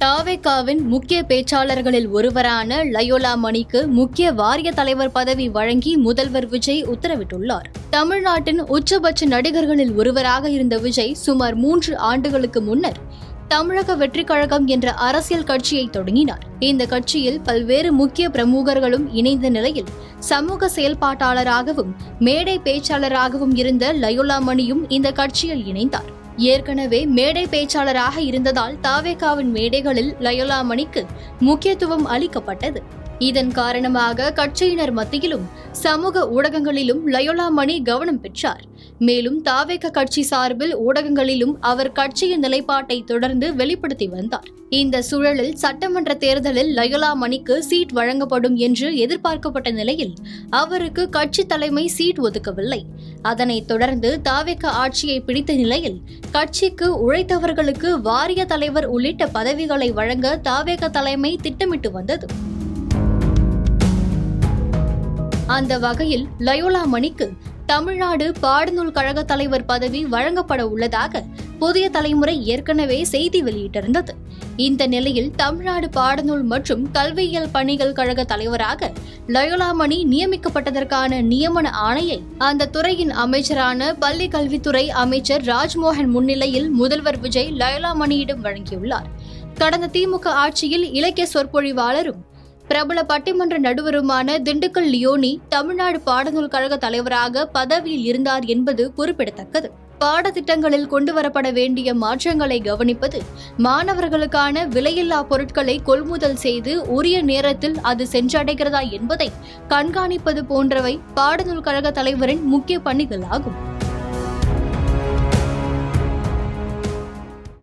தாவேகாவின் முக்கிய பேச்சாளர்களில் ஒருவரான லயோலா மணிக்கு முக்கிய வாரிய தலைவர் பதவி வழங்கி முதல்வர் விஜய் உத்தரவிட்டுள்ளார். தமிழ்நாட்டின் உச்சபட்ச நடிகர்களில் ஒருவராக இருந்த விஜய் சுமார் 3 ஆண்டுகளுக்கு முன்னர் தமிழக வெற்றிக் கழகம் என்ற அரசியல் கட்சியை தொடங்கினார். இந்த கட்சியில் பல்வேறு முக்கிய பிரமுகர்களும் இணைந்த நிலையில் சமூக செயல்பாட்டாளராகவும் மேடை பேச்சாளராகவும் இருந்த லயோலா மணியும் இந்த கட்சியில் இணைந்தார். ஏற்கனவே மேடை பேச்சாளராக இருந்ததால் தாவேகாவின் மேடைகளில் லயோலா மணிக்கு முக்கியத்துவம் அளிக்கப்பட்டது. இதன் காரணமாக கட்சியினர் மத்தியிலும் சமூக ஊடகங்களிலும் லயோலா மணி கவனம் பெற்றார். மேலும் தாவேகா கட்சி சார்பில் ஊடகங்களிலும் அவர் கட்சியின் நிலைப்பாட்டை தொடர்ந்து வெளிப்படுத்தி வந்தார். இந்த சூழலில் சட்டமன்ற தேர்தலில் லயோலா மணிக்கு சீட் வழங்கப்படும் என்று எதிர்பார்க்கப்பட்ட நிலையில் அவருக்கு கட்சி தலைமை சீட் ஒதுக்கவில்லை. அதனைத் தொடர்ந்து தாவேகா ஆட்சியை பிடித்த நிலையில் கட்சிக்கு உழைத்தவர்களுக்கு வாரிய தலைவர் உள்ளிட்ட பதவிகளை வழங்க தாவேகா தலைமை திட்டமிட்டு வந்தது. அந்த வகையில் லயோலா மணிக்கு தமிழ்நாடு பாடநூல் கழக தலைவர் பதவி வழங்கப்பட உள்ளதாக புதிய தலைமுறை ஏற்கனவே செய்தி வெளியிட்டிருந்தது. இந்த நிலையில் தமிழ்நாடு பாடநூல் மற்றும் கல்வியியல் பணிகள் கழக தலைவராக லயோலா மணி நியமிக்கப்பட்டதற்கான நியமன ஆணையை அந்த துறையின் அமைச்சரான பள்ளி கல்வித்துறை அமைச்சர் ராஜ்மோகன் முன்னிலையில் முதல்வர் விஜய் லயோலா மணியிடம் வழங்கியுள்ளார். கடந்த திமுக ஆட்சியில் இலக்கிய சொற்பொழிவாளரும் பிரபல பட்டிமன்ற நடுவருமான திண்டுக்கல் லியோனி தமிழ்நாடு பாடநூல் கழக தலைவராக பதவியில் இருந்தார் என்பது குறிப்பிடத்தக்கது. பாடத்திட்டங்களில் கொண்டுவரப்பட வேண்டிய மாற்றங்களை கவனிப்பது, மாணவர்களுக்கான விலையில்லா பொருட்களை கொள்முதல் செய்து உரிய நேரத்தில் அது சென்றடைகிறதா என்பதை கண்காணிப்பது போன்றவை பாடநூல் கழக தலைவரின் முக்கிய பணிகள் ஆகும்.